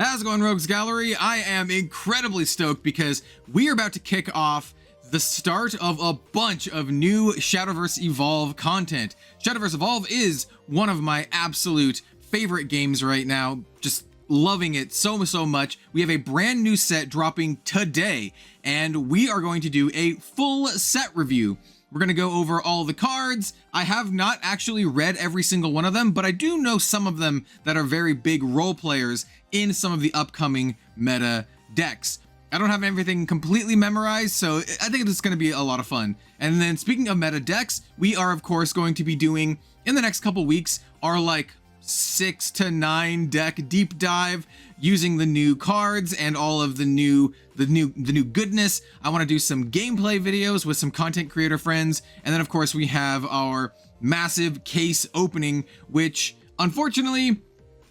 How's it going, Rogues Gallery? I am incredibly stoked because we are about to kick off the start of a bunch of new Shadowverse Evolve content. Shadowverse Evolve is one of my absolute favorite games right now. Just loving it so much. We have a brand new set dropping today, and we are going to do a full set review. We're going to go over all the cards. I have not actually read every single one of them, but I do know some of them that are very big role players in some of the upcoming meta decks. I don't have everything completely memorized, so I think it's going to be a lot of fun. And then speaking of meta decks, we are of course going to be doing, in the next couple weeks, our like 6 to 9 deck deep dive using the new cards and all of the new goodness. I want to do some gameplay videos with some content creator friends, and then of course we have our massive case opening, which unfortunately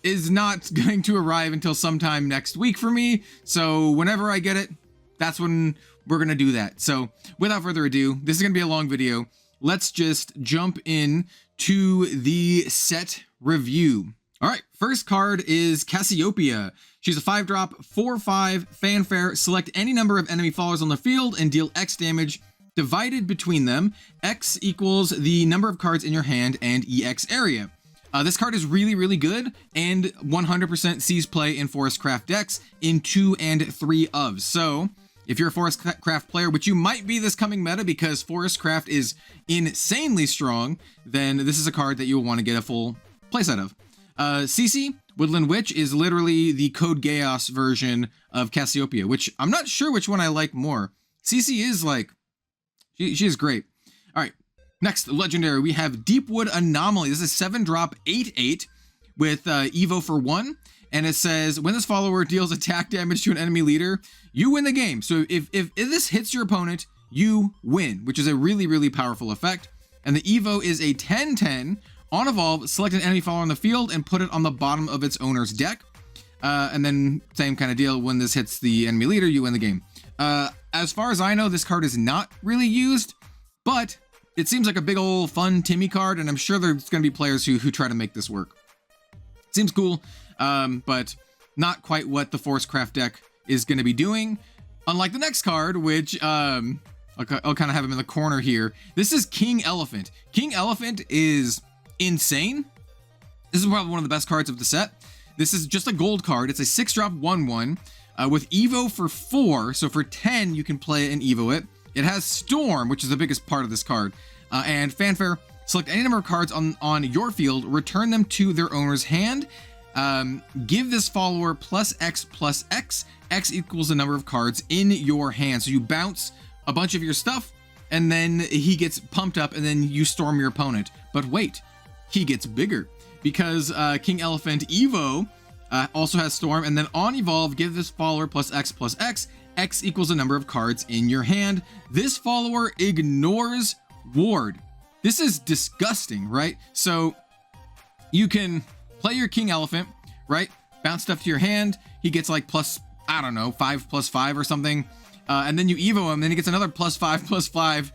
is not going to arrive until sometime next week for me. So whenever I get it, that's when we're gonna do that. So without further ado, this is gonna be a long video. Let's just jump in to the set review. All right, first card is Cassiopeia. She's a 5-drop, 4/5 fanfare. Select any number of enemy followers on the field and deal X damage divided between them. X equals the number of cards in your hand and EX area. This card is really good and 100% sees play in Forestcraft decks in 2 and 3 of. So if you're a Forestcraft player, which you might be this coming meta because Forestcraft is insanely strong, then this is a card that you'll want to get a full playset of. Cece, Woodland Witch, is literally the Code Geass version of Cassiopeia, which I'm not sure which one I like more. Cece is like, she is great. All right, next legendary, we have Deepwood Anomaly. This is 7-drop, 8/8 with Evo for 1. And it says, when this follower deals attack damage to an enemy leader, you win the game. So if this hits your opponent, you win, which is a really powerful effect. And the Evo is a 10/10. On evolve, select an enemy follower on the field and put it on the bottom of its owner's deck. And then same kind of deal, when this hits the enemy leader, you win the game. As far as I know, this card is not really used, but it seems like a big old fun Timmy card, and I'm sure there's going to be players who try to make this work. Seems cool, but not quite what the Forestcraft deck is going to be doing. Unlike the next card, which I'll kind of have him in the corner here. This is King Elephant. King Elephant is insane. This is probably one of the best cards of the set. This is just a gold card. It's a 6-drop 1/1 with Evo for 4. So for 10, you can play and Evo it. It has Storm, which is the biggest part of this card, and Fanfare. Select any number of cards on your field, return them to their owner's hand. Give this follower +X+X. X equals the number of cards in your hand. So you bounce a bunch of your stuff, and then he gets pumped up, and then you storm your opponent. But wait, he gets bigger because King Elephant Evo also has Storm, and then on evolve, give this follower +X+X. X equals the number of cards in your hand. This follower ignores ward. This is disgusting, right? So you can play your King Elephant, right? Bounce stuff to your hand. He gets like I don't know, 5+5 or something. And then you Evo him, then he gets another +5/+5.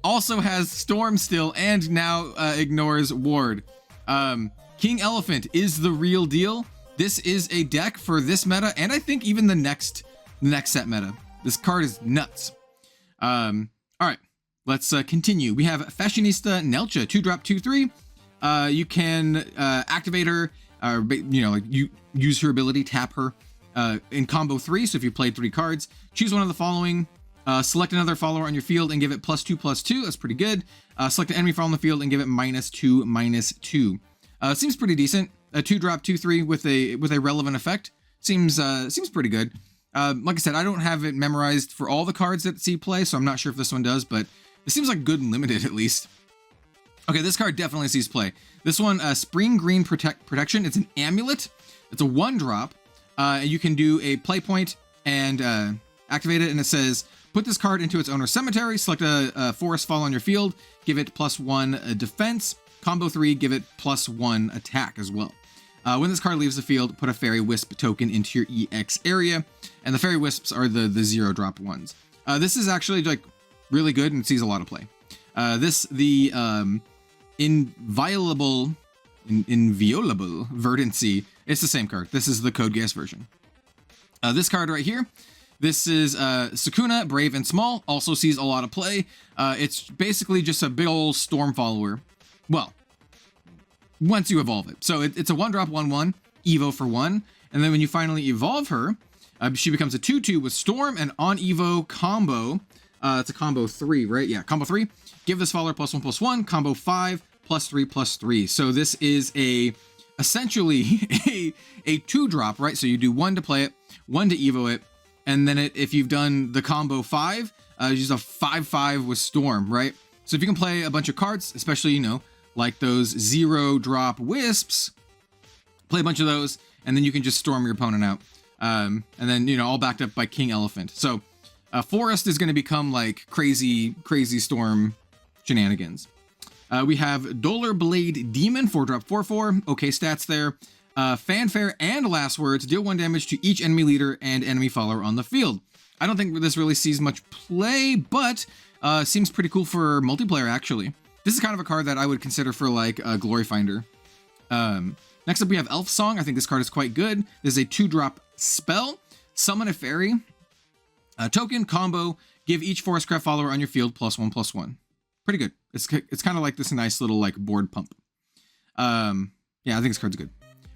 Also has Storm still, and now ignores ward. King Elephant is the real deal. This is a deck for this meta, and I think even the next set meta. This card is nuts. All right, let's continue. We have Fashionista Nelcha, 2-drop 2/3. You can activate her, you use her ability, tap her in combo 3. So if you played 3 cards, choose one of the following. Select another follower on your field and give it +2/+2. That's pretty good. Select an enemy follower on the field and give it -2/-2. Seems pretty decent. A 2-drop 2/3 with a relevant effect. Seems pretty good. Like I said, I don't have it memorized for all the cards that see play, so I'm not sure if this one does, but it seems like good and limited at least. Okay, this card definitely sees play. This one, Spring Green Protection. It's an amulet. It's a 1-drop. You can do a play point and activate it, and it says, put this card into its owner's cemetery. Select a forest fall on your field. Give it +1 defense. Combo 3, give it +1 attack as well. When this card leaves the field, put a Fairy Wisp token into your EX area, and the Fairy Wisps are the 0-drop ones. This is actually like really good and sees a lot of play. The inviolable Verdancy. It's the same card. This is the Code Geass version. This card right here, this is Sakuna, Brave and Small, also sees a lot of play. It's basically just a big old storm follower. Well, once you evolve it. So it's a 1-drop 1/1, Evo for 1. And then when you finally evolve her, she becomes a 2/2 with Storm and on Evo combo. It's a combo 3, right? Yeah, combo 3. Give this follower +1/+1, combo 5, +3/+3. So this is essentially a 2-drop, right? So you do 1 to play it, 1 to Evo it, and then if you've done the combo 5, use a 5/5 with Storm, right? So if you can play a bunch of cards, especially, you know, like those 0-drop Wisps, play a bunch of those, and then you can just storm your opponent out. And then, you know, all backed up by King Elephant. So Forest is going to become like crazy storm shenanigans. We have Dollar Blade Demon, 4-drop 4/4. Okay stats there. Fanfare and Last Words, deal 1 damage to each enemy leader and enemy follower on the field. I don't think this really sees much play, but seems pretty cool for multiplayer, actually. This is kind of a card that I would consider for like a Glory Finder. Next up, we have Elf Song. I think this card is quite good. This is a 2-drop spell. Summon a fairy. Token, combo, give each Forestcraft follower on your field +1/+1. Pretty good. It's kind of like this nice little like board pump. Yeah, I think this card's good.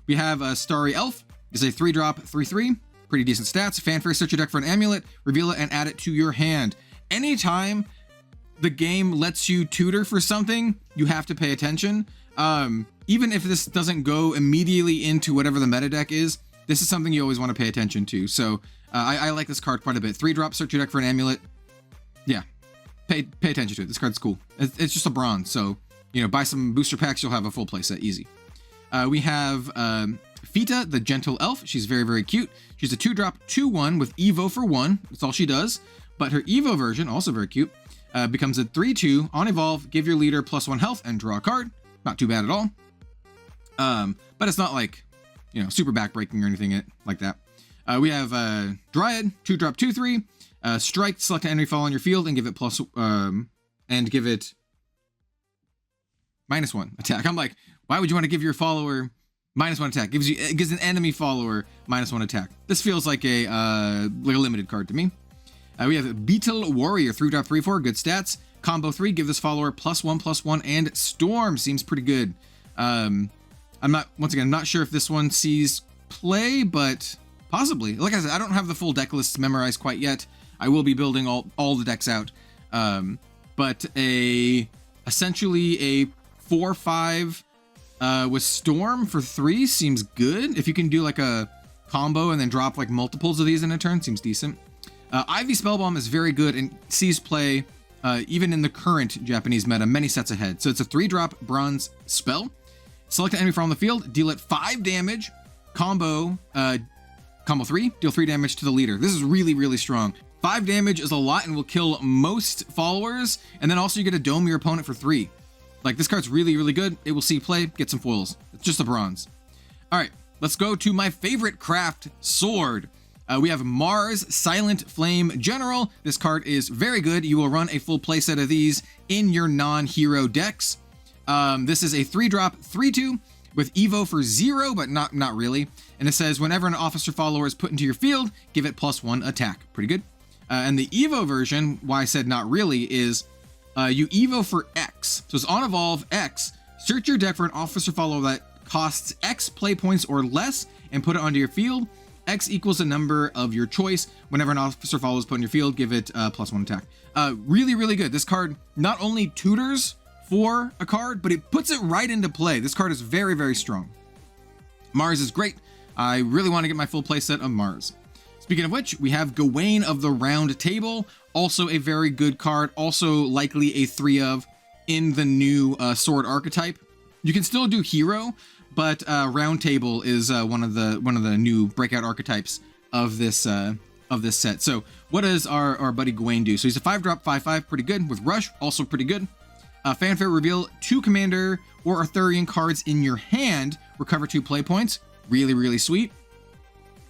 We have Starry Elf. This is a 3-drop 3/3. Pretty decent stats. Fanfare, search your deck for an amulet, reveal it, and add it to your hand. Anytime the game lets you tutor for something, you have to pay attention. Even if this doesn't go immediately into whatever the meta deck is, this is something you always want to pay attention to. So I like this card quite a bit. 3-drop, search your deck for an amulet. Yeah, pay attention to it. This card's cool. It's just a bronze, so, you know, buy some booster packs, you'll have a full playset, easy. We have Fita, the Gentle Elf. She's very, very cute. She's a 2-drop 2/1 with Evo for 1. That's all she does. But her Evo version, also very cute, becomes a 3/2. On Evolve, give your leader +1 health and draw a card. Not too bad at all. But it's not like, you know, super backbreaking or anything like that. We have Dryad, 2-drop 2/3. Strike, select an enemy follow on your field and give it -1 attack. I'm like, why would you want to give your follower -1 attack? It gives an enemy follower -1 attack. This feels like a limited card to me. We have Beetle Warrior, 3-drop 3/4, good stats. Combo 3, give this follower +1/+1 and Storm. Seems pretty good. I'm not sure if this one sees play, but possibly. Like I said, I don't have the full deck lists memorized quite yet. I will be building all the decks out. But essentially a 4/5 with Storm for 3 seems good. If you can do like a combo and then drop like multiples of these in a turn, seems decent. Ivy Spellbomb is very good and sees play even in the current Japanese meta many sets ahead. So it's a 3-drop bronze spell. Select an enemy from the field, deal it 5 damage, combo 3, deal 3 damage to the leader. This is really, really strong. 5 damage is a lot and will kill most followers, and then also you get to dome your opponent for 3. Like, this card's really, really good. It will see play, get some foils. It's just a bronze. All right, let's go to my favorite craft, Sword. We have Mars Silent Flame General. This card is very good. You will run a full playset of these in your non-hero decks. This is a 3-drop 3/2 with Evo for 0, but not really. And it says, whenever an officer follower is put into your field, give it +1 attack. Pretty good. And the Evo version, why I said not really, is you Evo for X. So it's on Evolve X. Search your deck for an officer follower that costs X play points or less and put it onto your field. X equals the number of your choice. Whenever an officer follower is put in your field, give it +1 attack. Really, really good. This card not only tutors for a card, but it puts it right into play. This card is very, very strong. Mars is great. I really want to get my full playset of Mars. Speaking of which, we have Gawain of the Round Table, also a very good card, also likely a 3-of in the new Sword archetype. You can still do Hero, but Round Table is one of the new breakout archetypes of this set. So what does our buddy Gawain do? So he's a 5-drop 5/5, pretty good, with Rush, also pretty good. Fanfare, reveal 2 Commander or Arthurian cards in your hand, recover 2 play points. Really, really sweet.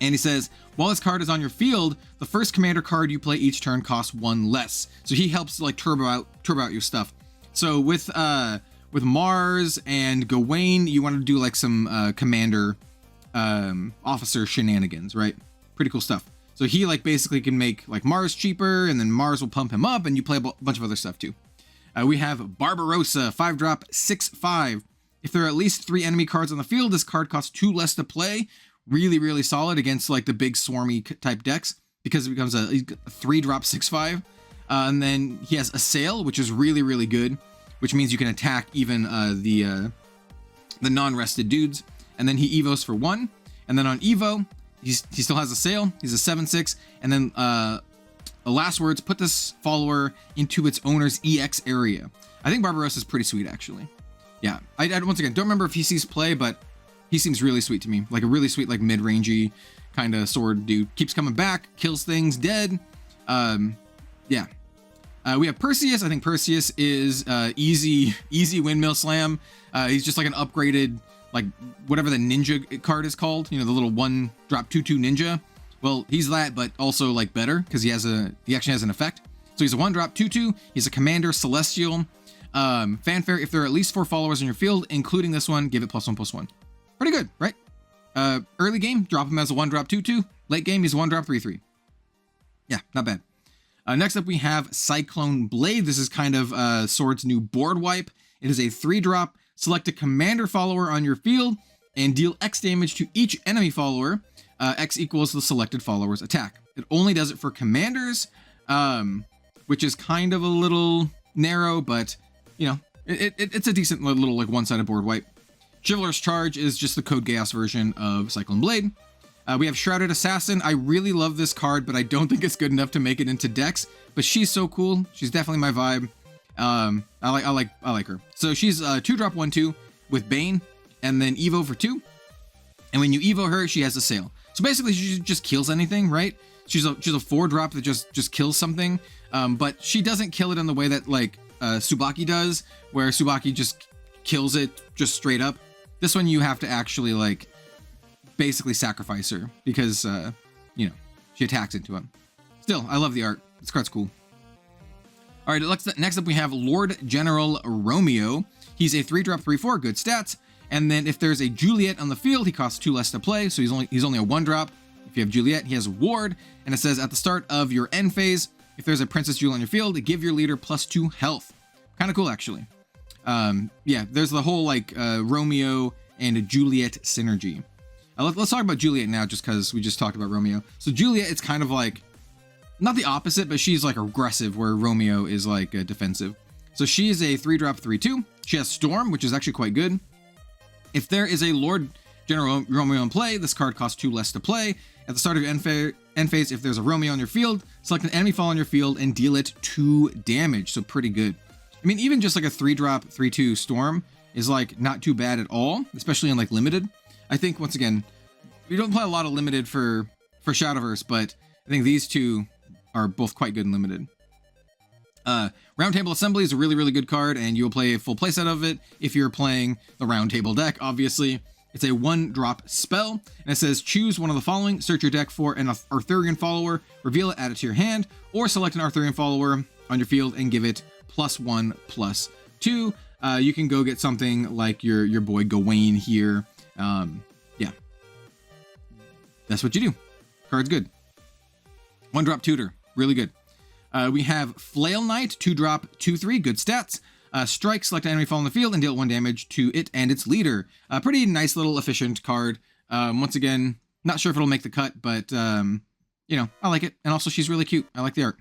And he says, while this card is on your field, the first Commander card you play each turn costs 1 less. So he helps like turbo out your stuff. So with Mars and Gawain, you want to do like some Commander officer shenanigans, right? Pretty cool stuff. So he like basically can make like Mars cheaper, and then Mars will pump him up, and you play a bunch of other stuff too. We have Barbarossa, 5-drop, 6/5. If there are at least 3 enemy cards on the field, this card costs 2 less to play. Really, really solid against like the big swarmy type decks, because it becomes a 3-drop 6/5. And then he has Assail, which is really, really good, which means you can attack even the non-rested dudes. And then he evos for 1. And then on evo, he still has Assail. He's a 7/6. And then last words, put this follower into its owner's EX area. I think Barbarossa is pretty sweet, actually. Yeah, I once again don't remember if he sees play, but he seems really sweet to me. Like a really sweet, like mid-rangey kind of sword dude. Keeps coming back, kills things dead. Yeah. We have Perseus. I think Perseus is easy windmill slam. He's just like an upgraded, like whatever the ninja card is called. You know, the little 1-drop 2/2 ninja. Well, he's that, but also like better, because he actually has an effect. So he's a 1-drop 2/2. He's a commander celestial. Fanfare, if there are at least 4 followers in your field, including this one, give it +1/+1. Pretty good, right? Early game, drop him as a 1-drop 2/2. Late game, he's a 1-drop 3/3. Yeah, not bad. Next up, we have Cyclone Blade. This is kind of Sword's new board wipe. It is a 3-drop. Select a commander follower on your field and deal X damage to each enemy follower. X equals the selected follower's attack. It only does it for commanders, which is kind of a little narrow, but you know, it's a decent little like one-sided board wipe. Chivalrous Charge is just the Code Chaos version of Cyclone Blade. We have Shrouded Assassin. I really love this card, but I don't think it's good enough to make it into decks. But she's so cool. She's definitely my vibe. I like her. So she's 2-drop 1/2 with Bane, and then Evo for 2. And when you Evo her, she has Assail. So basically, she just kills anything, right? She's a 4-drop that just kills something. But she doesn't kill it in the way that like Tsubaki does, where Tsubaki just kills it just straight up. This one you have to actually like basically sacrifice her, because you know, she attacks into him. Still, I love the art. This card's cool. All right, next up we have Lord General Romeo. He's a 3-drop 3/4, good stats. And then if there's a Juliet on the field, he costs 2 less to play, so he's only a 1-drop. If you have Juliet, he has Ward, and it says at the start of your end phase, if there's a Princess Jewel on your field, give your leader +2 health. Kind of cool, actually. Yeah, there's the whole like Romeo and Juliet synergy. Let's talk about Juliet now, just because we just talked about Romeo. So Juliet, it's kind of like, not the opposite, but she's like aggressive, where Romeo is like defensive. So she is a 3-drop 3/2. She has Storm, which is actually quite good. If there is a Lord General Romeo in play, this card costs 2 less to play. At the start of your end phase, if there's a Romeo on your field, select an enemy fall on your field and deal it 2 damage. So pretty good. I mean, even just like a 3-drop 3/2 Storm is like not too bad at all, especially in like limited. I think, once again, we don't play a lot of limited for Shadowverse, but I think these two are both quite good in limited. Roundtable Assembly is a really, really good card, and you'll play a full playset of it if you're playing the Roundtable deck, obviously. It's a 1-drop spell, and it says choose one of the following: search your deck for an Arthurian follower, reveal it, add it to your hand, or select an Arthurian follower on your field and give it +1/+2. You can go get something like your boy Gawain here. Yeah, that's what you do. Card's good. 1-drop tutor, really good. We have Flail Knight, 2-drop 2/3, good stats. Strike, select an enemy fall on the field and deal 1 damage to it and its leader. Pretty nice little efficient card. Once again, not sure if it'll make the cut, but you know, I like it. And also, she's really cute. I like the art.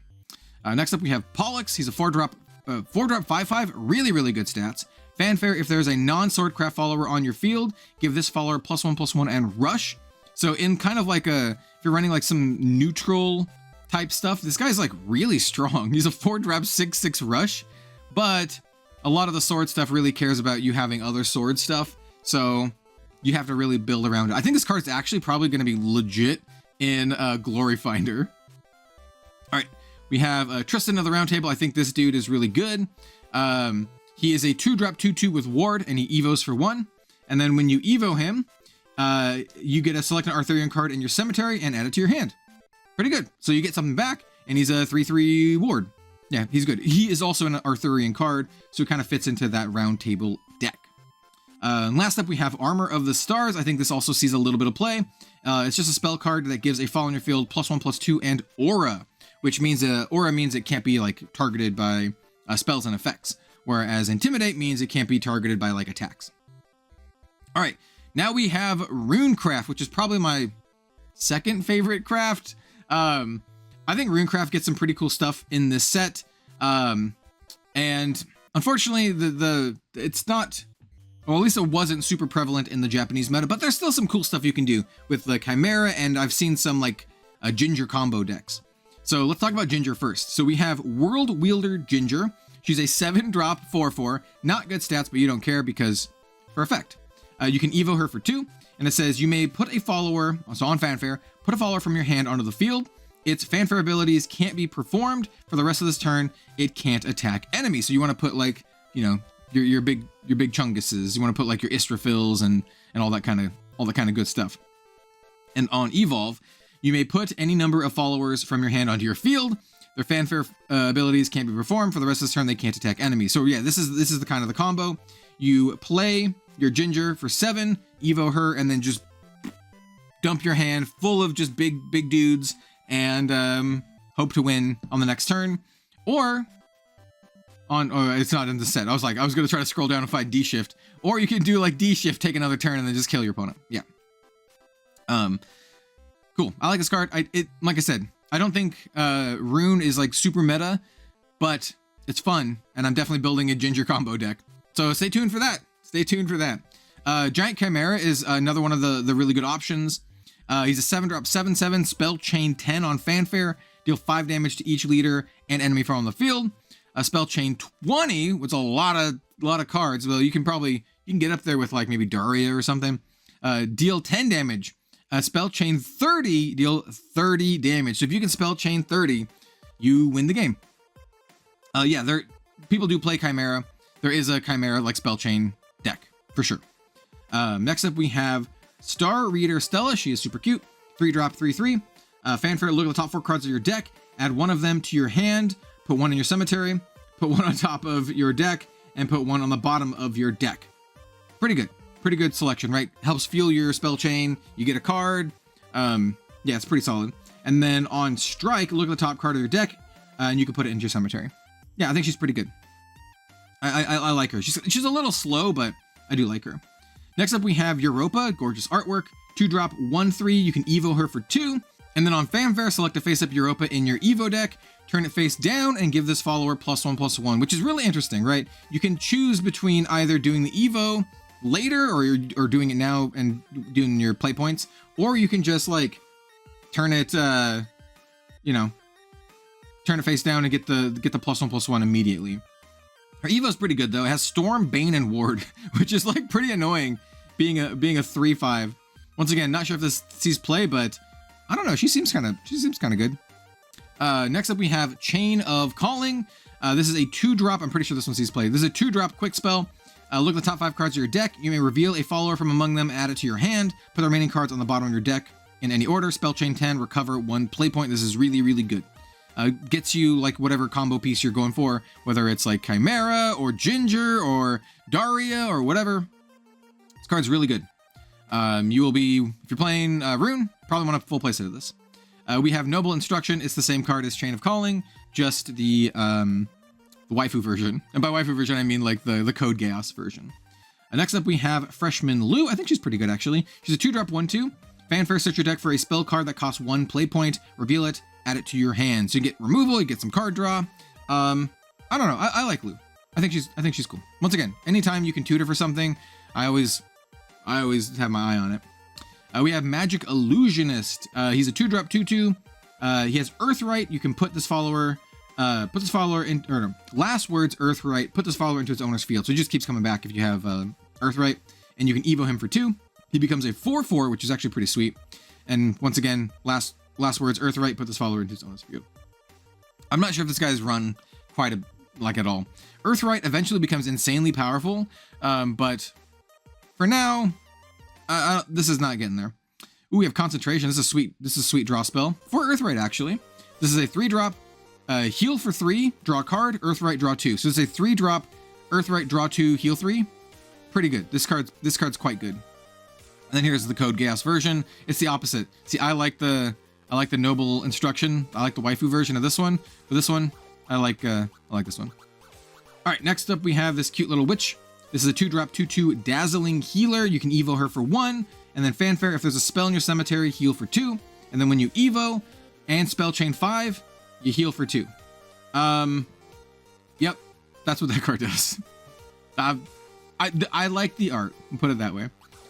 Next up, we have Pollux. He's a 4-drop 5/5, really, really good stats. Fanfare, if there's a non-Swordcraft follower on your field, give this follower +1/+1 and rush. So in kind of like if you're running like some neutral type stuff, this guy's like really strong. He's a 4-drop 6/6 rush, but a lot of the sword stuff really cares about you having other sword stuff, so you have to really build around it. I think this card's actually probably going to be legit in Glory Finder. All right, we have Tristan of the Round Table. I think this dude is really good. He is a 2-drop 2/2 with Ward, and he evos for 1. And then when you evo him, you get to select an Arthurian card in your cemetery and add it to your hand. Pretty good. So you get something back, and he's a 3/3 Ward. Yeah, he's good. He is also an Arthurian card, so it kind of fits into that Round Table deck. And last up, we have Armor of the Stars. I think this also sees a little bit of play. It's just a spell card that gives a fall in your field +1/+2 and Aura, which means Aura means it can't be like targeted by spells and effects, whereas Intimidate means it can't be targeted by like attacks. All right, now we have Runecraft, which is probably my second favorite craft. I think Runecraft gets some pretty cool stuff in this set, and unfortunately, it's not. Well, at least it wasn't super prevalent in the Japanese meta, but there's still some cool stuff you can do with the Chimera, and I've seen some like Ginger combo decks. So let's talk about Ginger first. So we have World Wielder Ginger. She's a 7-drop 4/4. Not good stats, but you don't care because for effect. You can Evo her for 2, and it says you may put a follower, so on Fanfare, put a follower from your hand onto the field. Its Fanfare abilities can't be performed for the rest of this turn. It can't attack enemies. So you want to put like, you know, your big Chunguses. You want to put like your Israfils and all that kind of good stuff. And on Evolve, you may put any number of followers from your hand onto your field. Their Fanfare abilities can't be performed for the rest of this turn. They can't attack enemies. So yeah, this is the kind of the combo. You play your Ginger for 7, Evo her, and then just dump your hand full of just big dudes and hope to win on the next turn. Or it's not in the set. I was going to try to scroll down and find D-Shift. Or you can do like D-Shift, take another turn, and then just kill your opponent. Yeah. Cool. I like this card. Like I said, I don't think Rune is like super meta, but it's fun, and I'm definitely building a Ginger combo deck. So stay tuned for that. Stay tuned for that. Giant Chimera is another one of the really good options. He's a 7-drop 7/7, spell chain 10 on Fanfare, deal 5 damage to each leader and enemy from on the field. Spell chain 20, which is a lot of cards. Well, you can get up there with like maybe Daria or something. Deal 10 damage. Spell chain 30, deal 30 damage. So if you can spell chain 30, you win the game. Yeah, people do play Chimera. There is a Chimera like spell chain deck for sure. Next up we have Star Reader Stella. She is super cute. 3-drop 3/3. Fanfare, look at the top 4 cards of your deck. Add one of them to your hand. Put one in your cemetery. Put one on top of your deck. And put one on the bottom of your deck. Pretty good. Pretty good selection, right? Helps fuel your spell chain. You get a card. Yeah, it's pretty solid. And then on Strike, look at the top card of your deck. And you can put it into your cemetery. Yeah, I think she's pretty good. I like her. She's a little slow, but I do like her. Next up, we have Europa. Gorgeous artwork. 2-drop 1/3. You can Evo her for 2. And then on Fanfare, select a face-up Europa in your Evo deck. Turn it face down and give this follower +1/+1, which is really interesting, right? You can choose between either doing the Evo later or doing it now and doing your play points, or you can just like turn it, turn it face down and get the +1/+1 immediately. Her Evo's pretty good though. It has Storm, Bane, and Ward, which is like pretty annoying being a 3/5. Once again, not sure if this sees play, but I don't know. She seems kind of good. Next up we have Chain of Calling. This is a 2-drop. I'm pretty sure this one sees play. This is a 2-drop quick spell. Look at the top 5 cards of your deck. You may reveal a follower from among them, add it to your hand. Put the remaining cards on the bottom of your deck in any order. Spell chain 10, recover 1 play point. This is really, really good. Gets you like whatever combo piece you're going for, whether it's like Chimera or Ginger or Daria or whatever. This card's really good. You will be, if you're playing Rune, probably want a full playset of this. We have Noble Instruction. It's the same card as Chain of Calling, just the waifu version. And by waifu version, I mean like the Code Chaos version. Next up, we have Freshman Lou. I think she's pretty good, actually. She's a 2-drop 1/2. Fanfare, search your deck for a spell card that costs 1 play point. Reveal it, add it to your hand. So you get removal, you get some card draw. I don't know. I like Lou. I think she's cool. Once again, anytime you can tutor for something, I always have my eye on it. We have Magic Illusionist. He's a 2-drop 2/2. He has Earthright. You can put this follower in, or no, last words Earthright. Put this follower into its owner's field. So it just keeps coming back if you have Earthright, and you can Evo him for 2. He becomes a 4/4, which is actually pretty sweet. And once again, last words Earthright. Put this follower into its owner's field. I'm not sure if this guy's run quite at all. Earthright eventually becomes insanely powerful, but for now, this is not getting there. Ooh, we have Concentration. This is a sweet draw spell for Earthright, actually. This is a 3-drop, heal for 3, draw a card, Earthright, draw 2. So it's a 3-drop, Earthright, draw 2, heal 3. pretty good. This card's quite good. And then here's the Code Chaos version. It's the opposite. See, I like the Noble Instruction. I like the waifu version of this one. For this one, I like this one. All right, next up we have this cute little witch. This is a 2-drop 2/2 Dazzling Healer. You can evo her for 1, and then Fanfare, if there's a spell in your cemetery, heal for 2. And then when you evo and spell chain 5, you heal for 2. Yep, that's what that card does. I like the art, put it that way.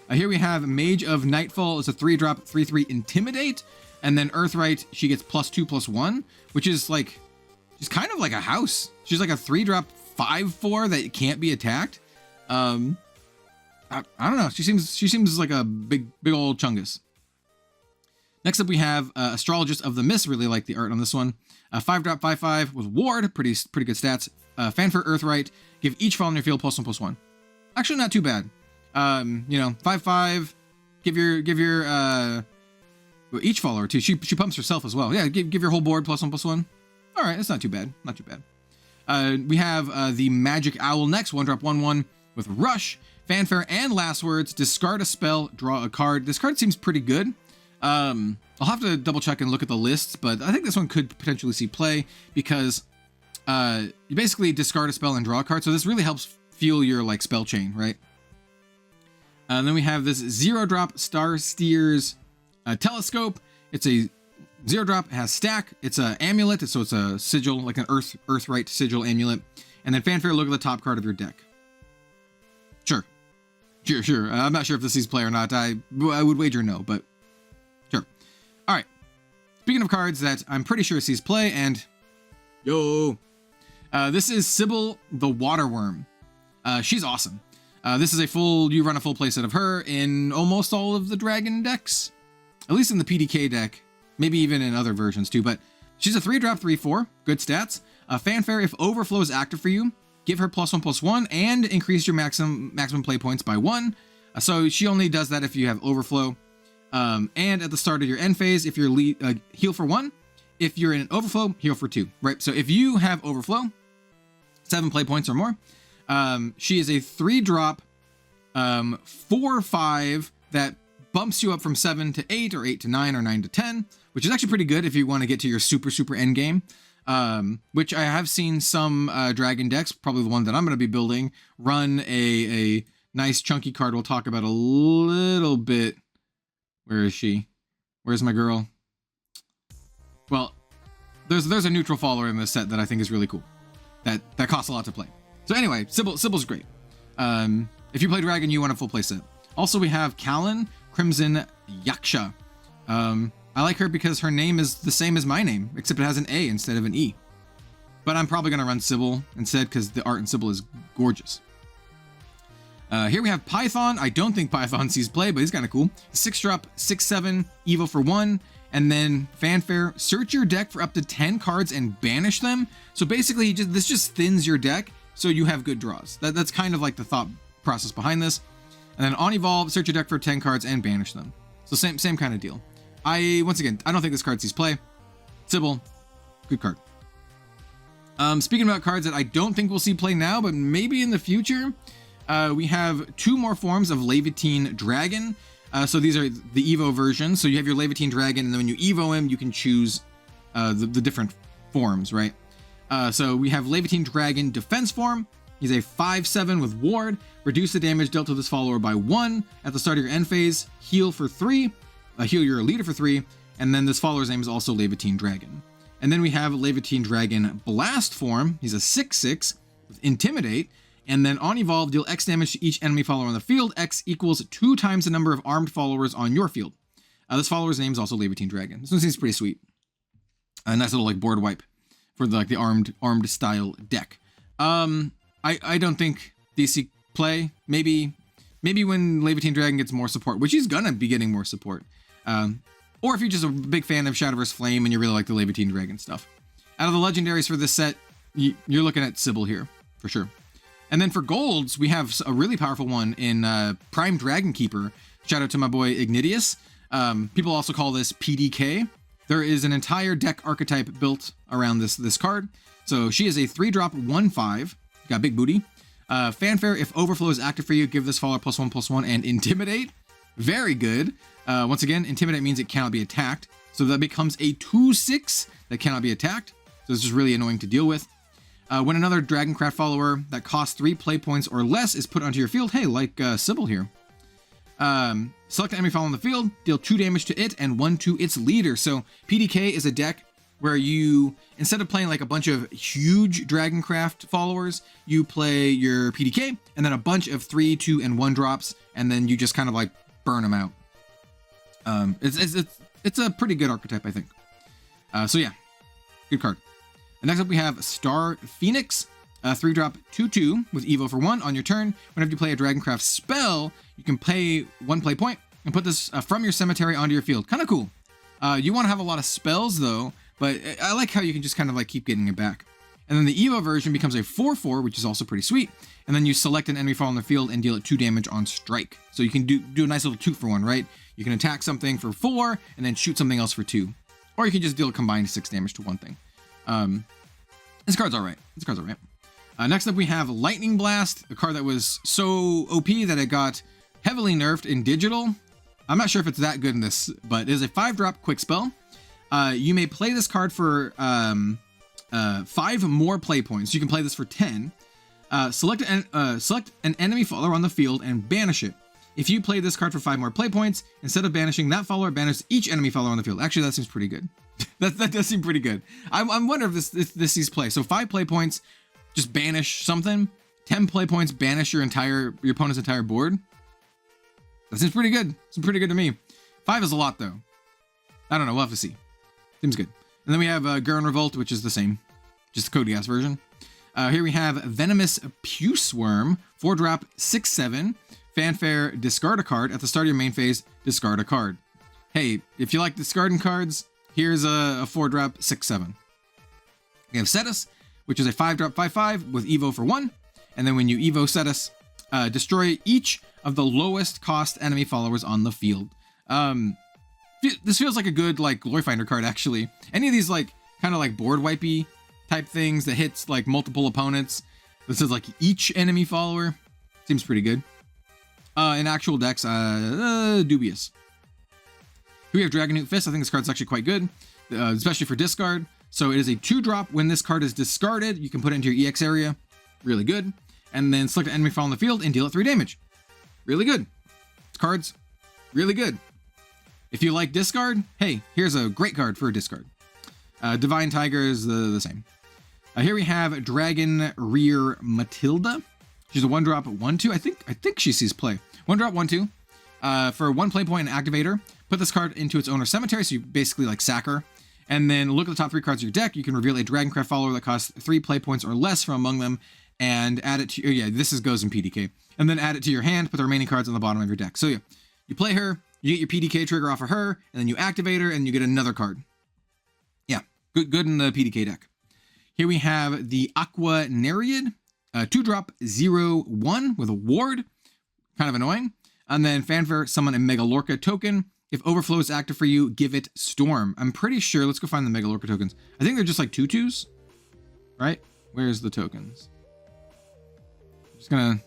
Here we have Mage of Nightfall. It's a 3-drop 3/3 Intimidate, and then Earthright, she gets +2/+1, which is like, she's kind of like a house. She's like a 3-drop 5/4 that can't be attacked. I don't know. She seems like a big old chungus. Next up we have Astrologist of the Mist. Really like the art on this one. 5-drop 5/5 with Ward, pretty good stats. Fanfare Earthright, give each fall in your field +1/+1. Actually, not too bad. 5/5, give your each follower too. She pumps herself as well. Yeah, give your whole board +1/+1. All right, it's not too bad. Not too bad. We have the Magic Owl next. 1-drop 1/1 with Rush, Fanfare, and Last Words. Discard a spell, draw a card. This card seems pretty good. I'll have to double check and look at the lists, but I think this one could potentially see play because you basically discard a spell and draw a card. So this really helps fuel your like spell chain, right? And then we have this 0-drop Star Steers Telescope. It's a 0-drop, it has stack. It's an amulet, so it's a sigil, like an Earthright sigil amulet. And then Fanfare, look at the top card of your deck. Sure. I'm not sure if this sees play or not. I would wager no, but sure. All right. Speaking of cards that I'm pretty sure sees play, and this is Sybil the Waterworm. She's awesome. This is you run a full playset of her in almost all of the dragon decks, at least in the PDK deck, maybe even in other versions too, but she's a 3-drop 3/4, good stats. Fanfare, if Overflow is active for you, give her +1/+1 and increase your maximum play points by 1. So she only does that if you have Overflow. And at the start of your end phase, if you're heal for 1, if you're in an Overflow, heal for 2, right? So if you have Overflow, 7 play points or more, she is a 3-drop 4/5 that bumps you up from 7 to 8 or 8 to 9 or 9 to 10, which is actually pretty good if you want to get to your super end game. Which I have seen some dragon decks, probably the one that I'm going to be building, run a nice chunky card we'll talk about a little bit. Where is she? Where's my girl? Well, there's a neutral follower in this set that I think is really cool. That costs a lot to play. So anyway, Sybil's great. If you play dragon, you want a full play set. Also, we have Kallen Crimson Yaksha. I like her because her name is the same as my name, except it has an A instead of an E. But I'm probably going to run Sybil instead because the art in Sybil is gorgeous. Here we have Python. I don't think Python sees play, but he's kind of cool. 6-drop, 6/7, Evo for 1. And then Fanfare, search your deck for up to 10 cards and banish them. So basically, this just thins your deck so you have good draws. That's kind of like the thought process behind this. And then on Evolve, search your deck for 10 cards and banish them. So same kind of deal. Once again, I don't think this card sees play. Sybil, good card. Speaking about cards that I don't think we'll see play now, but maybe in the future, we have 2 more forms of Levantine Dragon. So these are the Evo versions. So you have your Levantine Dragon, and then when you Evo him, you can choose the different forms, right? So we have Levantine Dragon Defense form. He's a 5/7 with Ward. Reduce the damage dealt to this follower by 1 at the start of your end phase. Heal for 3. Heal your leader for 3. And then this follower's name is also Levantine Dragon. And then we have Levantine Dragon Blast form. He's a 6/6 with Intimidate. And then on Evolve, deal X damage to each enemy follower on the field. X equals 2 times the number of armed followers on your field. This follower's name is also Levantine Dragon. This one seems pretty sweet. A nice little like board wipe for the armed style deck. I don't think DC play. Maybe when Levantine Dragon gets more support, which he's gonna be getting more support. Or if you're just a big fan of Shadowverse Flame and you really like the Levantine Dragon stuff. Out of the legendaries for this set, you're looking at Sybil here for sure. And then for golds, we have a really powerful one in Prime Dragon Keeper. Shout out to my boy Ignitius. People also call this PDK. There is an entire deck archetype built around this card. So she is a 3-drop 1/5, got big booty. Fanfare, if Overflow is active for you, give this follower +1/+1 and Intimidate. Very good. Once again, Intimidate means it cannot be attacked. So that becomes a 2/6 that cannot be attacked. So this is really annoying to deal with. When another Dragoncraft follower that costs 3 play points or less is put onto your field, hey, like Sybil here. Select an enemy follower on the field, deal 2 damage to it and 1 to its leader. So PDK is a deck where you, instead of playing like a bunch of huge Dragoncraft followers, you play your PDK and then a bunch of 3, 2, and 1 drops, and then you just kind of like burn them out. It's a pretty good archetype, I think. So yeah, good card. And next up we have Star Phoenix, 3-drop 2/2 with Evo for 1 on your turn. Whenever you play a Dragoncraft spell, you can pay 1 play point and put this from your cemetery onto your field. Kind of cool. You want to have a lot of spells though, but I like how you can just kind of like keep getting it back. And then the Evo version becomes a 4/4, which is also pretty sweet. And then you select an enemy follower on the field and deal it 2 damage on strike. So you can do a nice little 2 for 1, right? You can attack something for 4 and then shoot something else for 2. Or you can just deal a combined 6 damage to one thing. This card's alright. Next up we have Lightning Blast, a card that was so OP that it got heavily nerfed in digital. I'm not sure if it's that good in this, but it is a 5-drop quick spell. You may play this card for 5 more play points. You can play this for 10. Select an enemy follower on the field and banish it. If you play this card for 5 more play points, instead of banishing that follower, banish each enemy follower on the field. Actually, that seems pretty good. that does seem pretty good. I'm wondering if this sees play. So 5 play points, just banish something. 10 play points, banish your opponent's entire board. That seems pretty good. Seems pretty good to me. 5 is a lot though. I don't know. We'll have to see. Seems good. And then we have Gurren Revolt, which is the same, just the Code Gas version. Here we have Venomous Puce Worm, 4-drop 6/7. Fanfare, discard a card. At the start of your main phase, discard a card. Hey, if you like discarding cards, here's a 4-drop 6/7. We have Cetus, which is a 5-drop 5/5 with Evo for 1. And then when you Evo Cetus, destroy each of the lowest cost enemy followers on the field. This feels like a good like Glory Finder card actually. Any of these like kind of like board wipey type things that hits like multiple opponents. This is like each enemy follower. Seems pretty good. In actual decks, dubious. Here we have Dragonute Fist. I think this card's actually quite good, especially for discard. So it is a 2-drop. When this card is discarded, you can put it into your EX area. Really good. And then select an enemy follower on the field and deal it 3 damage. Really good. This card's really good. If you like discard, hey, here's a great card for a discard. Divine Tiger is the same. Here we have Dragon Rear Matilda. She's a 1-drop 1/2. I think she sees play. 1-drop 1/2. For 1 play point and activator, put this card into its owner's cemetery. So you basically like sack her. And then look at the top 3 cards of your deck. You can reveal a Dragoncraft follower that costs 3 play points or less from among them, and add it to. Oh yeah, goes in PDK. And then add it to your hand. Put the remaining cards on the bottom of your deck. So yeah, you play her. You get your PDK trigger off of her, and then you activate her, and you get another card. Yeah, good in the PDK deck. Here we have the Aqua Nereid, 2-drop 0/1 with a ward, kind of annoying. And then Fanfare, summon a Megalorca token. If Overflow is active for you, give it Storm. I'm pretty sure, let's go find the Megalorca tokens. I think they're just like 2/2s, right? Where's the tokens? I'm just gonna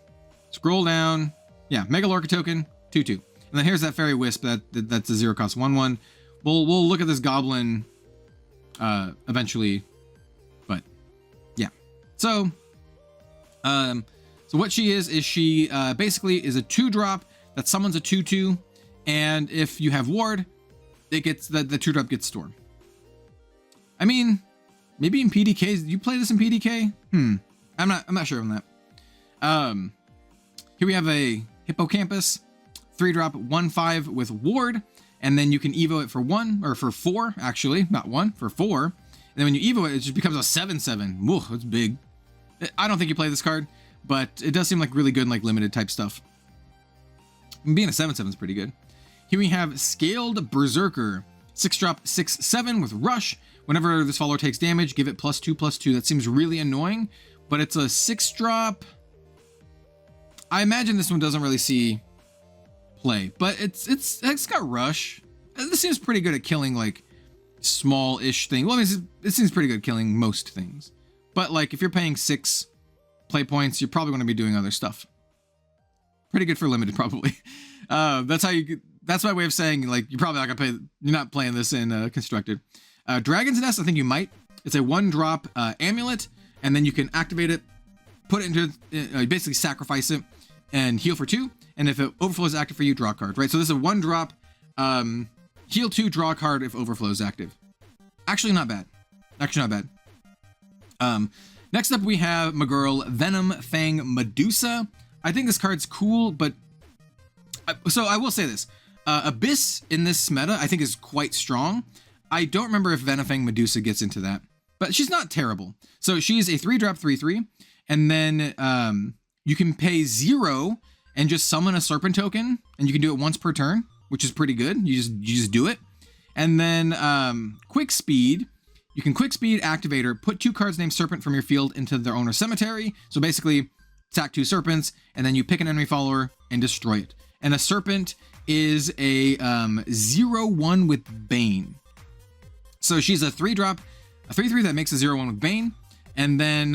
scroll down. Yeah, Megalorca token, 2/2. And then here's that Fairy Wisp, that's a 0-cost 1/1. We'll look at this Goblin eventually, but yeah. So what she is she basically is a 2-drop that summons a 2/2, and if you have ward, it gets the 2-drop gets Storm. I mean, maybe in PDK, do you play this in PDK? I'm not sure on that. Here we have a Hippocampus, 3-drop 1/5 with ward, and then you can Evo it for 1, or for 4, actually, not 1, for 4. And then when you Evo it, it just becomes a 7/7. Whoa, that's big. I don't think you play this card, but it does seem like really good in like limited type stuff. And being a 7/7 is pretty good. Here we have Scaled Berserker, 6-drop 6/7 with Rush. Whenever this follower takes damage, give it +2/+2. That seems really annoying, but it's a 6-drop. I imagine this one doesn't really see play, but it's got Rush. This seems pretty good at killing like small-ish things. Well, I mean, it seems pretty good at killing most things. But like if you're paying 6 play points, you're probably going to be doing other stuff. Pretty good for limited, probably. That's my way of saying, like, you're probably not gonna play. You're not playing this in constructed. Dragon's Nest, I think you might. It's a 1-drop amulet, and then you can activate it, put it into, basically sacrifice it, and heal for 2. And if it overflows active for you, draw a card. Right. So this is a 1-drop, heal 2, draw a card if overflow is active. Actually, not bad. Next up, we have my girl Venom Fang Medusa. I think this card's cool, but so I will say this. Abyss in this meta, I think, is quite strong. I don't remember if Venom Fang Medusa gets into that, but she's not terrible. So she's a 3-drop 3/3, and then you can pay 0 and just summon a Serpent token, and you can do it once per turn, which is pretty good. You just do it. And then Quick Speed. You can Quick Speed Activator, put 2 cards named Serpent from your field into their owner's cemetery. So basically, attack 2 Serpents, and then you pick an enemy follower and destroy it. And a Serpent is a 0/1 with Bane. So she's a 3-drop, a 3/3 that makes a 0/1 with Bane. And then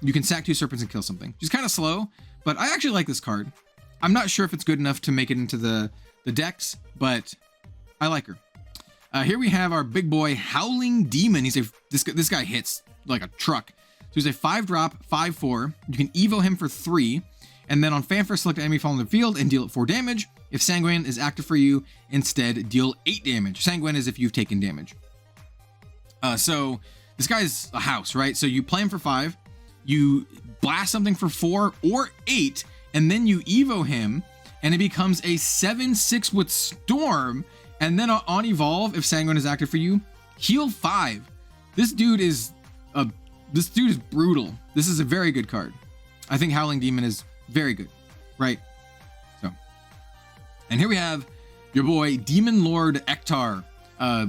you can sack 2 Serpents and kill something. She's kind of slow, but I actually like this card. I'm not sure if it's good enough to make it into the decks, but I like her. Here we have our big boy Howling Demon. This guy hits like a truck. So he's a 5-drop 5/4. You can evo him for 3, and then on fanfare select an enemy falling in the field and deal it 4 damage. If Sanguine is active for you, instead deal 8 damage. Sanguine is if you've taken damage. So this guy's a house, right? So you play him for 5, you blast something for 4 or 8, and then you evo him, and it becomes a 7/6 with Storm. And then on evolve, if Sanguine is active for you, heal 5. This dude is brutal. This is a very good card. I think Howling Demon is very good, right? So, and here we have your boy Demon Lord Ektar,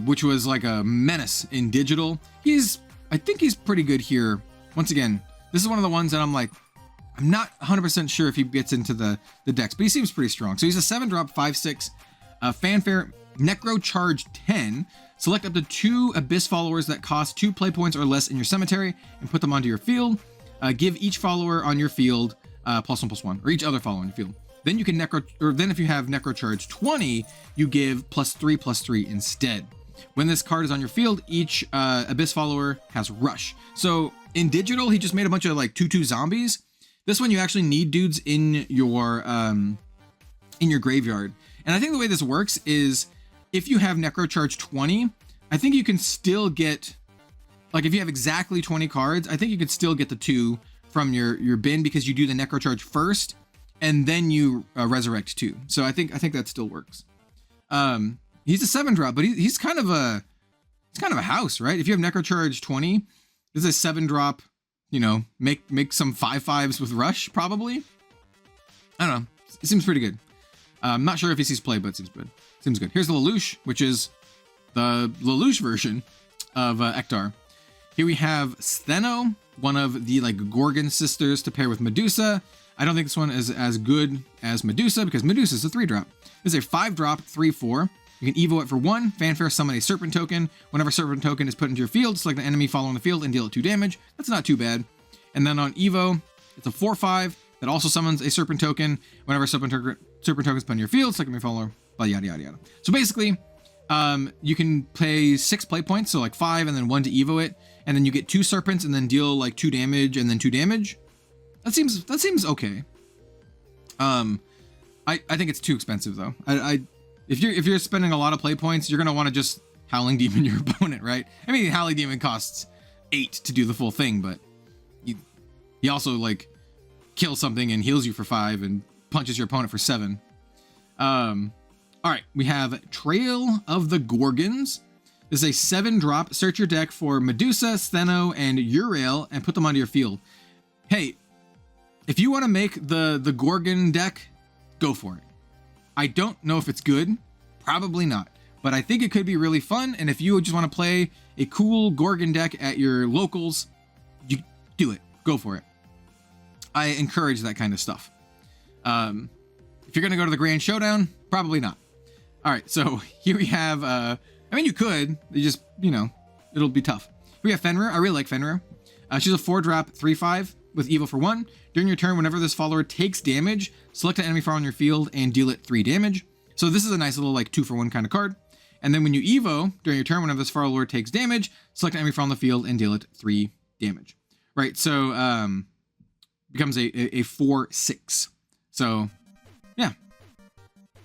which was like a menace in digital. I think he's pretty good here. Once again, this is one of the ones that I'm not 100% sure if he gets into the decks, but he seems pretty strong. So he's a 7-drop 5/6, fanfare. Necro Charge 10. Select up to 2 Abyss followers that cost 2 play points or less in your cemetery and put them onto your field. Give each follower on your field +1/+1, or each other follower on your field. Then you can then if you have Necro Charge 20, you give +3/+3 instead. When this card is on your field, each Abyss follower has Rush. So in digital, he just made a bunch of like 2/2 zombies. This one you actually need dudes in your graveyard. And I think the way this works is, if you have Necro Charge 20, I think you can still get, like, if you have exactly 20 cards, I think you could still get the 2 from your bin, because you do the Necro Charge first, and then you resurrect 2. So I think that still works. He's a 7-drop, but he's kind of a house, right? If you have Necro Charge 20, this is a 7-drop. You know, make some 5/5s with Rush, probably. I don't know. It seems pretty good. I'm not sure if he sees play, but it seems good. Seems good. Here's the Lelouch, which is the Lelouch version of Ektar. Here we have Stheno, one of the like Gorgon sisters to pair with Medusa. I don't think this one is as good as Medusa, because Medusa is a 3-drop. This is a 5-drop 3/4. You can evo it for 1, fanfare summon a Serpent token. Whenever Serpent token is put into your field, select an enemy following the field and deal it 2 damage. That's not too bad. And then on evo, it's a 4/5 that also summons a Serpent token. Whenever Serpent token is put in your field, select an enemy follower. Yada yada yada. So basically, you can pay 6 play points, so like 5 and then 1 to evo it, and then you get 2 Serpents and then deal like 2 damage and then 2 damage. That seems okay. I think it's too expensive though. If you're spending a lot of play points, you're gonna want to just Howling Demon your opponent, right? I mean, Howling Demon costs 8 to do the full thing, but he also like kills something and heals you for 5 and punches your opponent for 7. All right, we have Trail of the Gorgons. This is a 7-drop. Search your deck for Medusa, Stheno, and Uriel and put them onto your field. Hey, if you want to make the Gorgon deck, go for it. I don't know if it's good. Probably not. But I think it could be really fun, and if you just want to play a cool Gorgon deck at your locals, you do it. Go for it. I encourage that kind of stuff. If you're going to go to the Grand Showdown, probably not. All right, so here we have, I mean, you could, you just, it'll be tough. We have Fenrir. I really like Fenrir. She's a 4-drop 3/5. with Evo for 1. During your turn, whenever this follower takes damage, select an enemy follower on your field and deal it 3 damage. So this is a nice little like 2 for 1 kind of card. And then when you Evo, during your turn, whenever this follower takes damage, select an enemy follower on the field and deal it 3 damage. Right, so becomes a 4/6. So yeah,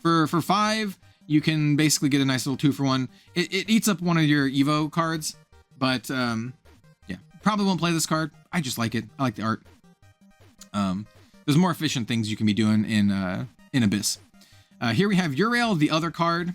for 5, you can basically get a nice little 2 for 1. It eats up one of your Evo cards, but yeah, probably won't play this card. I just like it. I like the art. There's more efficient things you can be doing in Abyss. Here we have Uriel, the other card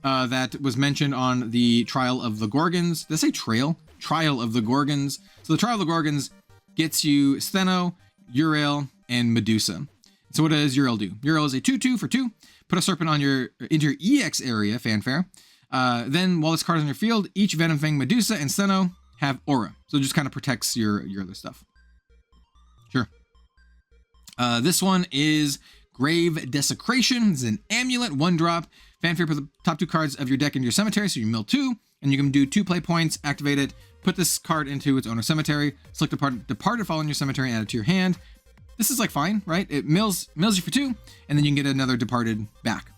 that was mentioned on the Trial of the Gorgons. Did I say Trail? Trial of the Gorgons. So the Trial of the Gorgons gets you Stheno, Uriel, and Medusa. So what does Uriel do? Uriel is a 2/2 for 2. Put a serpent on into your EX area, Fanfare. Then while this card is on your field, each Venom Fang, Medusa, and Stheno have aura. So it just kind of protects your other stuff. Sure. This one is Grave Desecration. It's an amulet, 1-drop. Fanfare, put the top 2 cards of your deck into your cemetery, so you mill 2, and you can do 2 play points, activate it, put this card into its owner's cemetery, select a departed follower in your cemetery, and add it to your hand. This is like fine, right? It mills you for 2, and then you can get another departed back.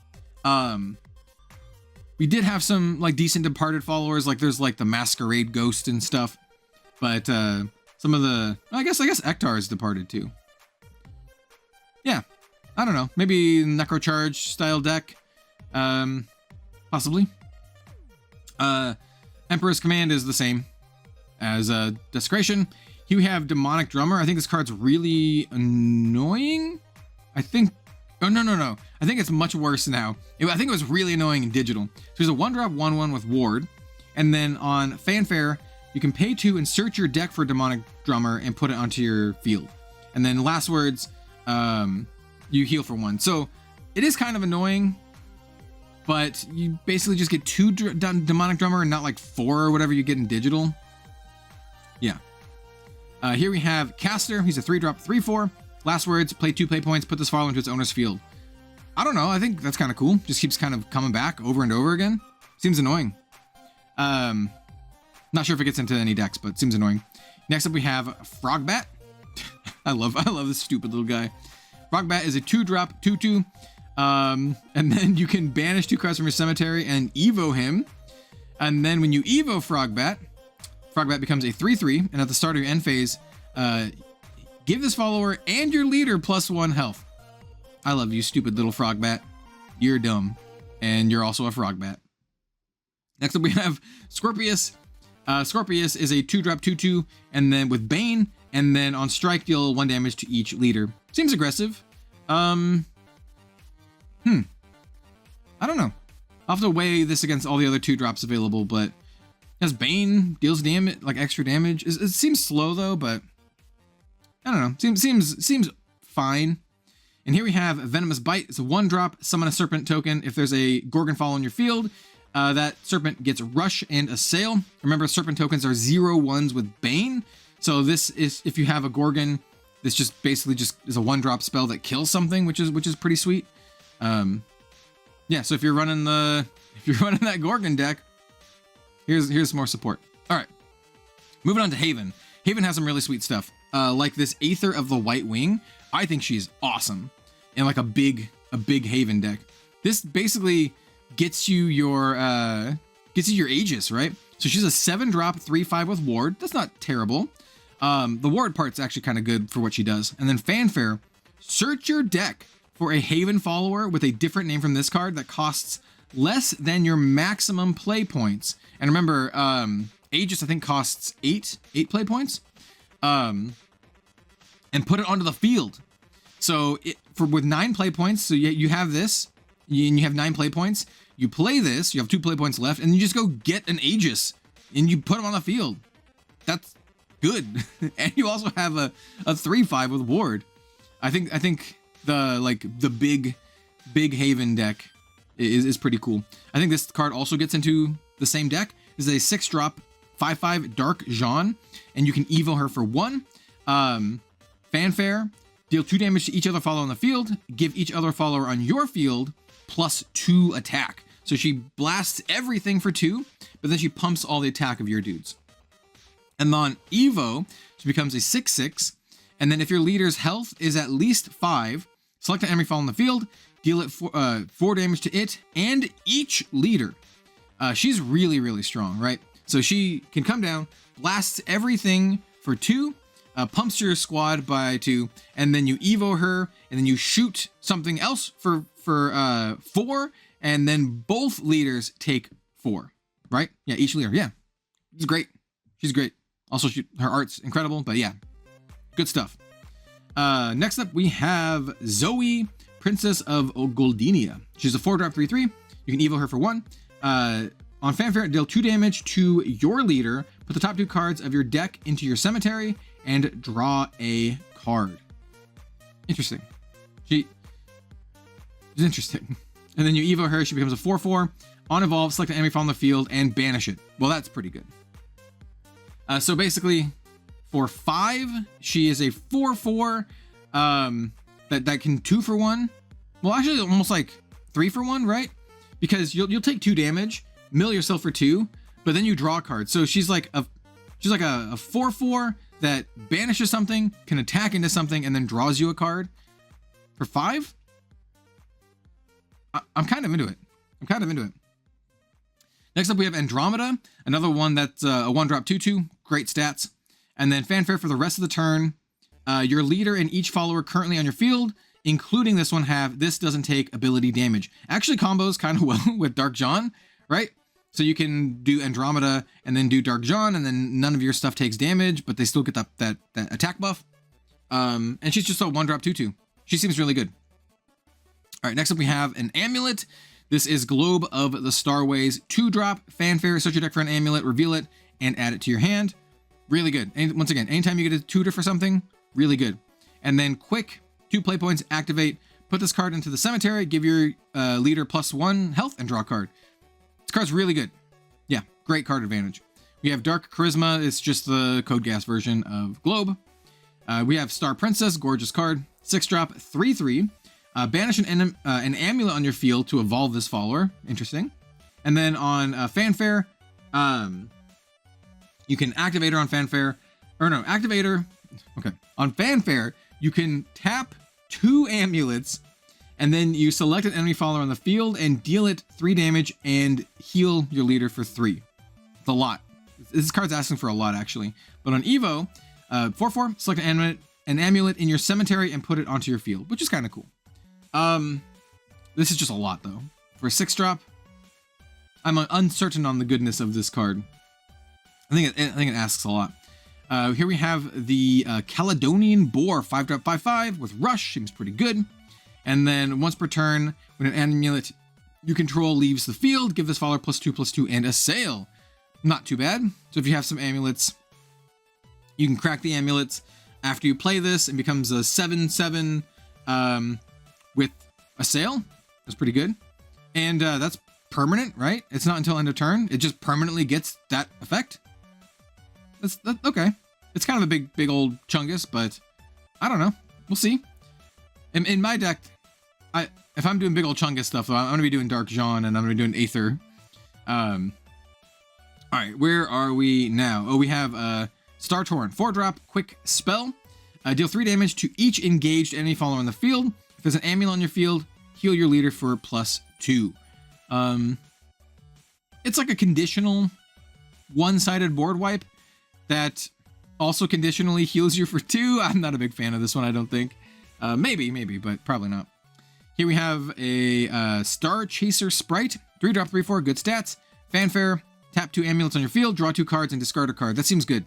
We did have some like decent departed followers, like there's like the Masquerade Ghost and stuff, but some of the I guess Ektar is departed too. Yeah, I don't know, maybe Necrocharge style deck, possibly. Emperor's Command is the same as Desecration. Here we have Demonic Drummer. I think this card's really annoying. I think, oh no. I think it's much worse now. I think it was really annoying in digital. So there's a 1-drop 1/1 with Ward. And then on Fanfare, you can pay 2 and search your deck for Demonic Drummer and put it onto your field. And then last words, you heal for 1. So it is kind of annoying, but you basically just get 2 Demonic Drummer and not like 4 or whatever you get in digital. Yeah. Here we have Caster. He's a 3-drop 3/4. Last words, play 2 play points, put this follower into its owner's field. I don't know. I think that's kind of cool. Just keeps kind of coming back over and over again. Seems annoying. Not sure if it gets into any decks, but it seems annoying. Next up we have Frogbat. I love this stupid little guy. Frogbat is a 2-drop 2/2. And then you can banish 2 cards from your cemetery and Evo him. And then when you Evo Frogbat becomes a 3/3, and at the start of your end phase, give this follower and your leader +1 health. I love you, stupid little Frogbat. You're dumb, and you're also a Frogbat. Next up we have Scorpius. Scorpius is a 2-drop 2/2, and then with Bane, and then on strike deal 1 damage to each leader. Seems aggressive. I don't know. I'll have to weigh this against all the other 2-drops available, but as Bane deals damage, like extra damage, it seems slow though, but I don't know. Seems fine. And here we have Venomous Bite. It's a 1-drop, summon a serpent token. If there's a Gorgon follow in your field, that serpent gets Rush and Assail. Remember, serpent tokens are 0/1s with Bane. So this is, if you have a Gorgon, this just basically just is a 1-drop spell that kills something, which is pretty sweet. Yeah, so if you're running that Gorgon deck, here's more support. All right, moving on to Haven. Haven has some really sweet stuff, like this Aether of the White Wing. I think she's awesome in like a big Haven deck. This basically gets you your Aegis, right? So she's a 7-drop 3/5 with Ward. That's not terrible. The Ward part's actually kind of good for what she does. And then Fanfare, search your deck for a Haven follower with a different name from this card that costs less than your maximum play points. And remember, Aegis I think costs 8 play points. And put it onto the field. So with 9 play points, so you have this, and you have 9 play points. You play this, you have 2 play points left, and you just go get an Aegis, and you put him on the field. That's good. And you also have a 3/5 with Ward. I think the big Haven deck is pretty cool. I think this card also gets into the same deck. This is a 6-drop 5/5 Dark Jean, and you can Evo her for 1. Fanfare, deal 2 damage to each other follower on the field. Give each other follower on your field +2 attack. So she blasts everything for 2, but then she pumps all the attack of your dudes. And on Evo, she becomes a 6/6, And then if your leader's health is at least 5, select an enemy fall on the field, deal it 4 damage to it and each leader. She's really, really strong, right? So she can come down, blasts everything for 2, pumps your squad by 2, and then you evo her, and then you shoot something else for 4, and then both leaders take 4, right? Yeah, each leader. Yeah, it's great. She's great. Also, her art's incredible, but yeah, good stuff. Next up, we have Zoe, Princess of Goldinia. She's a 4-drop 3/3. You can evo her for 1. On fanfare, deal 2 damage to your leader. Put the top 2 cards of your deck into your cemetery and draw a card. Interesting. She's interesting. And then you evo her. She becomes a 4/4. On evolve, select an enemy fall on the field and banish it. Well, that's pretty good. So basically, for 5, she is a 4/4 that can 2 for 1. Well, actually, almost like 3 for 1, right? Because you'll take 2 damage, mill yourself for 2, but then you draw a card. So she's like a 4/4 that banishes something, can attack into something, and then draws you a card. For 5, I'm kind of into it. Next up, we have Andromeda, another one that's a 1-drop 2/2, great stats. And then fanfare for the rest of the turn. Your leader and each follower currently on your field, including this one, have this doesn't take ability damage. Actually combos kind of well with Dark John, right? So you can do Andromeda and then do Dark John, and then none of your stuff takes damage, but they still get that attack buff. And she's just a 1-drop 2/2. She seems really good. All right, next up we have an amulet. This is Globe of the Starways, 2-drop fanfare. Search your deck for an amulet, reveal it, and add it to your hand. Really good. And once again, anytime you get a tutor for something, really good. And then quick, 2 play points, activate, put this card into the cemetery, give your leader +1 health, and draw a card. This card's really good. Yeah, great card advantage. We have Dark Charisma. It's just the Code Gas version of Globe. We have Star Princess, gorgeous card. 6-drop, 3/3. Banish an amulet on your field to evolve this follower. Interesting. And then on fanfare, you can activate her on fanfare. Or no, activate her. Okay. On fanfare, you can tap 2 amulets, and then you select an enemy follower on the field and deal it 3 damage and heal your leader for 3. It's a lot. This card's asking for a lot, actually. But on Evo, 4/4, select an amulet in your cemetery and put it onto your field, which is kind of cool. This is just a lot, though. For a 6-drop, I'm uncertain on the goodness of this card. I think it asks a lot. Here we have the Caledonian Boar, 5-drop 5/5 with Rush. Seems pretty good. And then once per turn, when an amulet you control leaves the field, give this follower +2/+2 and assail. Not too bad. So if you have some amulets, you can crack the amulets after you play this and becomes a 7/7 with assail. That's pretty good. And that's permanent, right? It's not until end of turn. It just permanently gets that effect. That's okay. It's kind of a big old chungus, but I don't know. We'll see. In my deck, if I'm doing big old chungus stuff, I'm gonna be doing Dark John and I'm gonna be doing Aether. All right, where are we now? Oh, we have Star Torn, 4-drop, quick spell. Deal 3 damage to each engaged enemy follower on the field. If there's an amulet on your field, heal your leader for +2. It's like a conditional one-sided board wipe that also conditionally heals you for 2. I'm not a big fan of this one, I don't think. Maybe, but probably not. Here we have a Star Chaser Sprite, 3-drop 3/4, good stats. Fanfare, tap 2 amulets on your field, draw 2 cards, and discard a card. That seems good.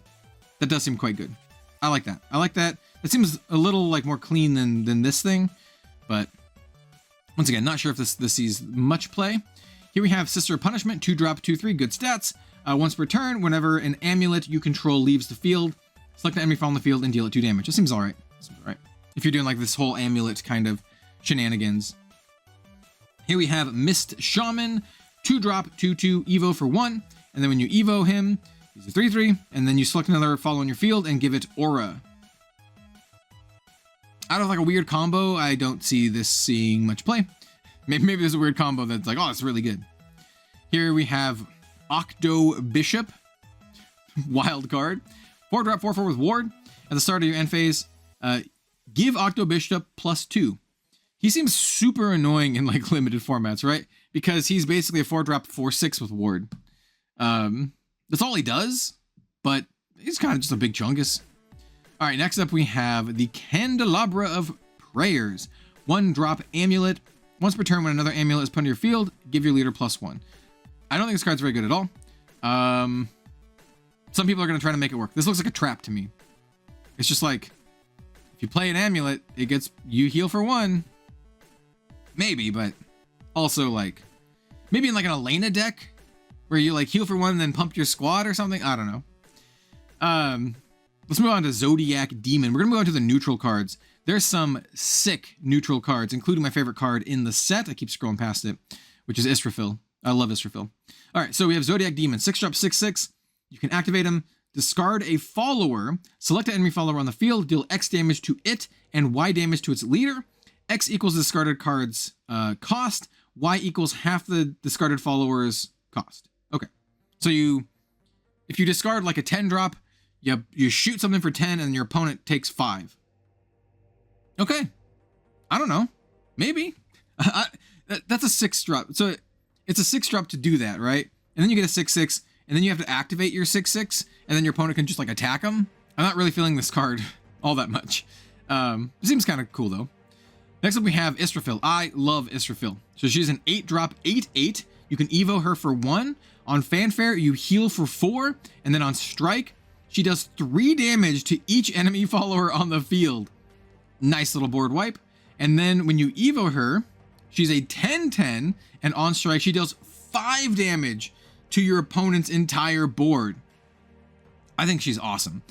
That does seem quite good. I like that. It seems a little like more clean than this thing, but once again, not sure if this sees much play. Here we have Sister of Punishment, 2-drop 2/3, good stats. Once per turn, whenever an amulet you control leaves the field, select an enemy fall on the field and deal it 2 damage. It seems all right. If you're doing like this whole amulet kind of shenanigans. Here we have Mist Shaman, 2-drop 2/2, Evo for 1. And then when you Evo him, he's a 3/3, and then you select another follow on your field and give it Aura. Out of like a weird combo, I don't see this seeing much play. Maybe there's a weird combo that's like, oh, it's really good. Here we have Octo Bishop, wild card. 4-drop 4/4 with Ward. At the start of your end phase, Give Octobishop +2. He seems super annoying in like limited formats, right? Because he's basically a 4-drop 4/6 with ward. That's all he does, but he's kind of just a big chungus. All right, next up we have the Candelabra of Prayers. 1-drop amulet. Once per turn, when another amulet is put into your field, give your leader +1. I don't think this card's very good at all. Some people are going to try to make it work. This looks like a trap to me. It's just like, if you play an amulet, it gets you heal for 1. Maybe, but also like, maybe in like an Elena deck, where you like heal for 1 and then pump your squad or something. I don't know. Let's move on to Zodiac Demon. We're going to move on to the neutral cards. There's some sick neutral cards, including my favorite card in the set. I keep scrolling past it, which is Israfil. I love Israfil. All right, so we have Zodiac Demon. 6-drop 6/6. You can activate him, discard a follower, select an enemy follower on the field, deal X damage to it, and Y damage to its leader. X equals discarded card's cost. Y equals half the discarded follower's cost. Okay, so if you discard like a 10-drop, you shoot something for 10 and your opponent takes 5. Okay. I don't know. Maybe. That's a 6-drop. So it's a 6-drop to do that, right? And then you get a 6/6, and then you have to activate your 6/6, and then your opponent can just like attack them. I'm not really feeling this card all that much. It seems kind of cool though. Next up we have Israfil. I love Israfil. So she's an 8-drop 8/8. You can evo her for 1. On Fanfare, you heal for 4, and then on Strike, she does 3 damage to each enemy follower on the field. Nice little board wipe. And then when you evo her, she's a 10/10, and on Strike, she deals 5 damage to your opponent's entire board. I think she's awesome.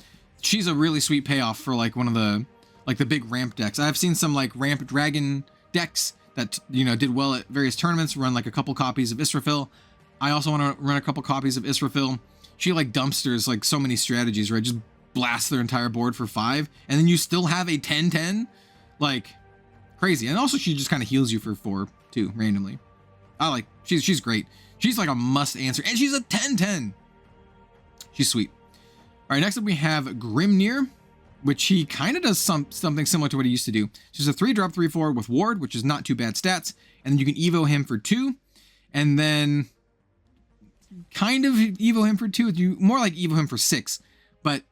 She's a really sweet payoff for like one of the big ramp decks. I've seen some like ramp dragon decks that, you know, did well at various tournaments, run like a couple copies of Israfil. I also want to run a couple copies of Israfil. She like dumpsters like so many strategies, right? Just blast their entire board for 5, and then you still have a 10/10, like crazy. And also she just kind of heals you for 4 too, randomly. She's great. She's like a must answer, and she's a 10/10. She's sweet. All right, next up we have Grimnir, which he kind of does something similar to what he used to do. She's a 3-drop 3/4 with ward, which is not too bad stats, and then you can evo him for 2, and then kind of evo him for 2. You more like evo him for 6, but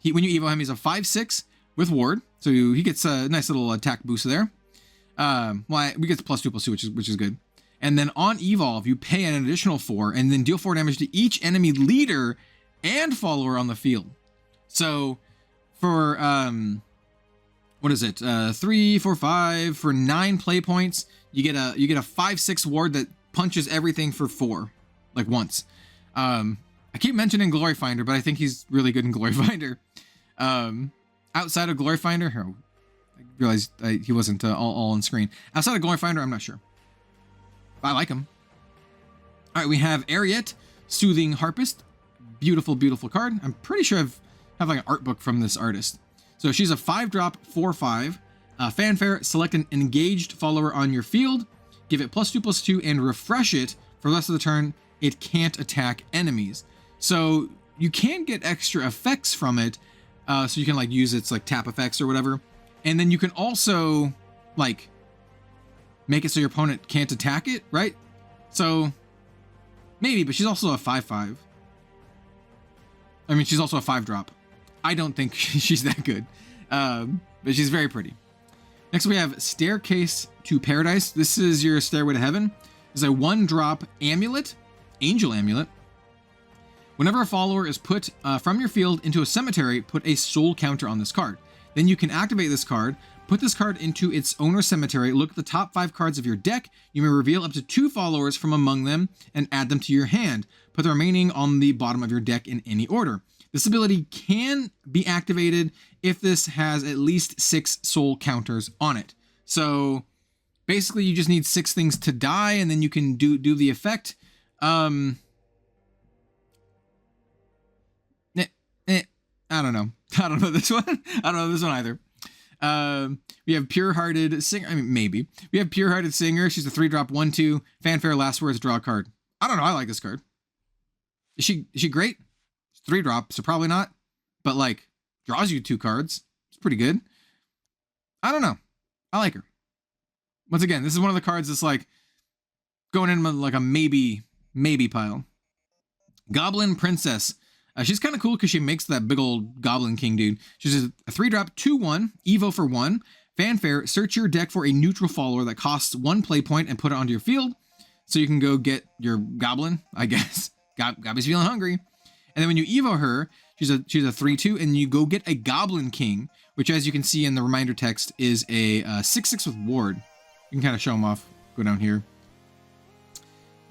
when you evo him, he's a 5/6 with ward, so he gets a nice little attack boost there. We get +2/+2, which is good. And then on evolve, you pay an additional 4, and then deal 4 damage to each enemy leader and follower on the field. So for what is it? 3, 4, 5 for 9 play points. You get a 5/6 ward that punches everything for 4, like once. I keep mentioning Glory Finder, but I think he's really good in Glory Finder. Outside of Glory Finder, I realized he wasn't all on screen. Outside of Glory Finder, I'm not sure. I like him. All right, we have Ariet, Soothing Harpist. Beautiful, beautiful card. I'm pretty sure I have like an art book from this artist. So she's a 5-drop 4/5. Fanfare, select an engaged follower on your field, give it +2/+2, and refresh it for the rest of the turn. It can't attack enemies. So you can get extra effects from it. So you can like use its like tap effects or whatever. And then you can also like make it so your opponent can't attack it, right? So maybe, but she's also a 5/5. I mean, she's also a 5-drop. I don't think she's that good, but she's very pretty. Next we have Staircase to Paradise. This is your Stairway to Heaven. It's a 1-drop amulet, Angel Amulet. Whenever a follower is put from your field into a cemetery, put a soul counter on this card. Then you can activate this card, put this card into its owner's cemetery, look at the top 5 cards of your deck. You may reveal up to 2 followers from among them and add them to your hand. Put the remaining on the bottom of your deck in any order. This ability can be activated if this has at least 6 soul counters on it. So basically you just need 6 things to die, and then you can do the effect. I don't know. I don't know this one. I don't know this one either. We have Pure-Hearted Singer. I mean, maybe. We have Pure-Hearted Singer. She's a 3-drop 1/2. Fanfare, last words, draw a card. I don't know. I like this card. Is she great? It's 3-drop, so probably not. But like, draws you 2 cards. It's pretty good. I don't know. I like her. Once again, this is one of the cards that's like going in like a maybe pile. Goblin Princess. She's kind of cool because she makes that big old Goblin King dude. She's a 3-drop, 2/1, Evo for 1. Fanfare, search your deck for a neutral follower that costs 1 play point and put it onto your field. So you can go get your Goblin, I guess. Gobby's feeling hungry. And then when you Evo her, she's a 3/2, and you go get a Goblin King, which, as you can see in the reminder text, is a 6/6 with Ward. You can kind of show them off. Go down here.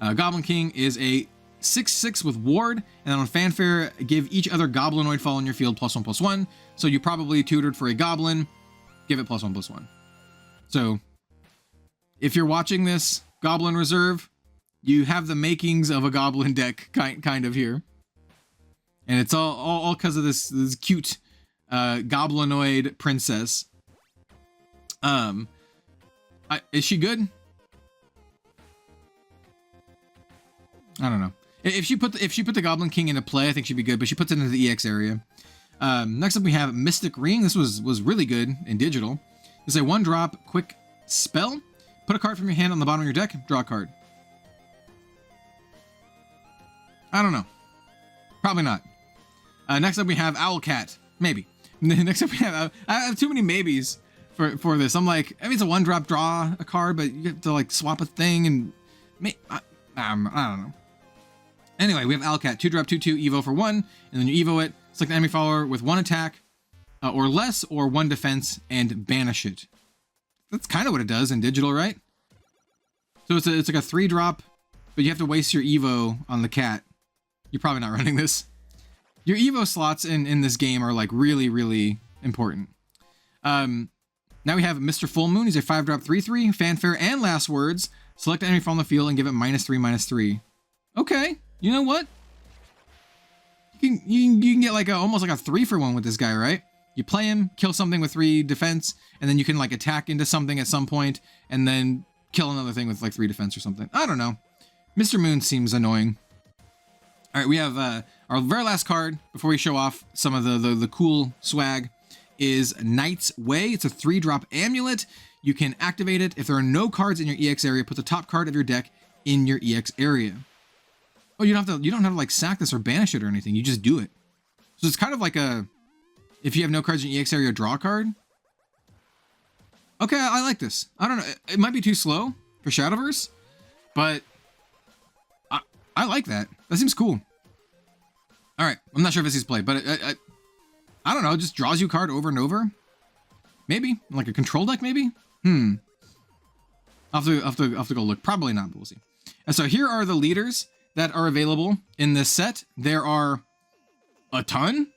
Goblin King is a 6/6 with Ward, and then on Fanfare, give each other Goblinoid fall in your field +1/+1. So you probably tutored for a Goblin, give it +1/+1. So if you're watching this, Goblin Reserve, you have the makings of a Goblin deck kind of here. And it's all because of this cute Goblinoid princess. Is she good? I don't know. If she put the Goblin King into play, I think she'd be good, but she puts it into the EX area. Next up we have Mystic Ring. This was really good in digital. It's a 1-drop quick spell. Put a card from your hand on the bottom of your deck, draw a card. I don't know. Probably not. Next up we have Owlcat. Maybe. Next up we have I have too many maybes for this. I'm like, I mean, it's a 1-drop, draw a card, but you have to like swap a thing and I don't know. Anyway, we have Owlcat, 2-drop, 2/2, Evo for 1, and then you Evo it, select an enemy follower with 1 attack or less, or 1 defense, and banish it. That's kind of what it does in digital, right? So it's like a 3-drop, but you have to waste your Evo on the cat. You're probably not running this. Your Evo slots in this game are like really important. Now we have Mr. Full Moon. He's a 5-drop, 3/3, Fanfare and Last Words. Select an enemy from the field and give it -3/-3. Okay, you know what? You can get like almost like a 3-for-1 with this guy, right? You play him, kill something with 3 defense, and then you can like attack into something at some point, and then kill another thing with like 3 defense or something. I don't know. Mr. Moon seems annoying. All right, we have our very last card before we show off some of the cool swag is Knight's Way. It's a 3-drop amulet. You can activate it if there are no cards in your EX area. Put the top card of your deck in your EX area. Oh, you don't have to like sack this or banish it or anything. You just do it. So it's kind of like if you have no cards in your EX area, draw a card. Okay, I like this. I don't know. It might be too slow for Shadowverse, but I like that. That seems cool. All right, I'm not sure if this is play, but I don't know. It just draws you a card over and over. Maybe like a control deck, maybe. I'll have to go look. Probably not, but we'll see. And so here are the leaders that are available in this set. There are a ton.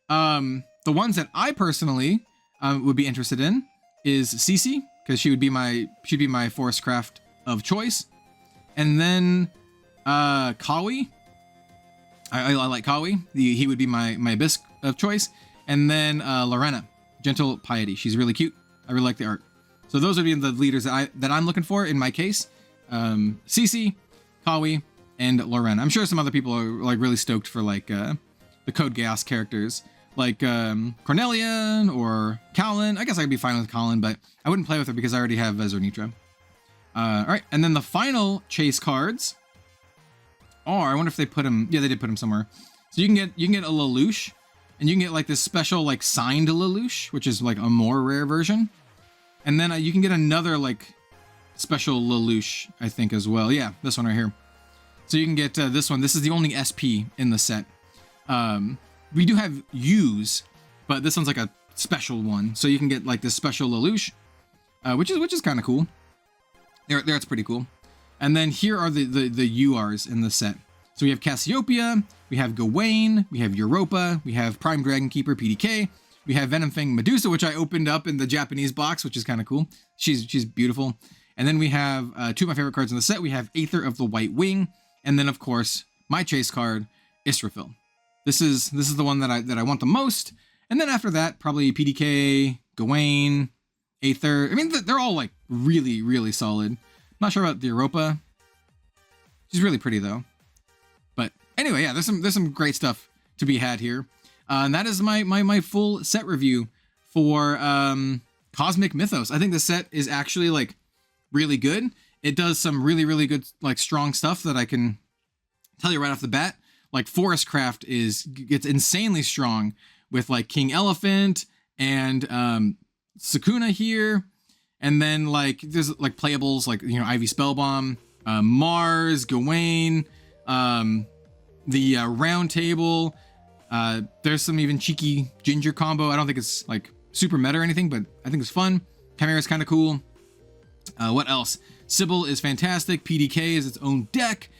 The ones that I personally would be interested in is Cece, because she'd be my Forest Craft of choice, and then Kawi. I like Kawi. He would be my Abyss of choice, and then Lorena, Gentle Piety. She's really cute. I really like the art. So those would be the leaders that I'm looking for in my case. Cece, Kawi, and Lorena. I'm sure some other people are like really stoked for like the Code Geass characters, like Cornelia or Kalin. I guess I'd be fine with Kalin, but I wouldn't play with her because I already have Zornitra. All right, and then the final chase cards are, I wonder if they put them. Yeah, they did put them somewhere. So you can get a Lelouch, and you can get like this special like signed Lelouch, which is like a more rare version. And then you can get another like special Lelouch, I think, as well. Yeah, this one right here. So you can get this one. This is the only SP in the set. We do have U's, but this one's like a special one. So you can get like this special Lelouch, which is kind of cool. There, it's pretty cool. And then here are the URs in the set. So we have Cassiopeia, we have Gawain, we have Europa, we have Prime Dragon Keeper PDK, we have Venom Fang Medusa, which I opened up in the Japanese box, which is kind of cool. She's beautiful. And then we have 2 of my favorite cards in the set. We have Aether of the White Wing, and then of course my chase card, Israfil. This is the one that I want the most. And then after that, probably PDK, Gawain, Aether. I mean, they're all like really solid. Not sure about the Europa. She's really pretty though. But anyway, yeah, there's some great stuff to be had here. And that is my full set review for Cosmic Mythos. I think the set is actually like really good. It does some really, really good, like strong stuff that I can tell you right off the bat. Like Forest Craft gets insanely strong with like King Elephant and Sukuna here. And then like there's like playables like, you know, Ivy Spellbomb, Mars, Gawain, the Round Table. There's some even cheeky Ginger combo. I don't think it's like super meta or anything, but I think it's fun. Chimera's kind of cool. What else? Sybil is fantastic. PDK is its own deck.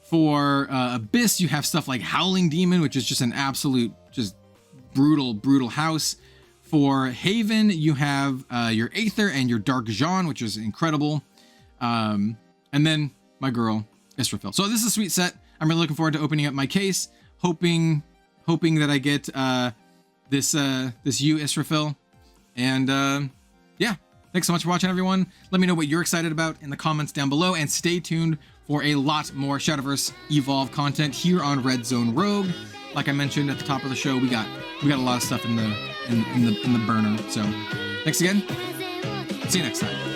For Abyss, you have stuff like Howling Demon, which is just an absolute, just brutal house. For Haven, you have your Aether and your Dark Jean, which is incredible. And then my girl, Israfel. So this is a sweet set. I'm really looking forward to opening up my case, hoping that I get this you, Israfel. And yeah, thanks so much for watching, everyone. Let me know what you're excited about in the comments down below, and stay tuned for a lot more Shadowverse Evolve content here on Red Zone Rogue. Like I mentioned at the top of the show, we got a lot of stuff in the burner. So thanks again. See you next time.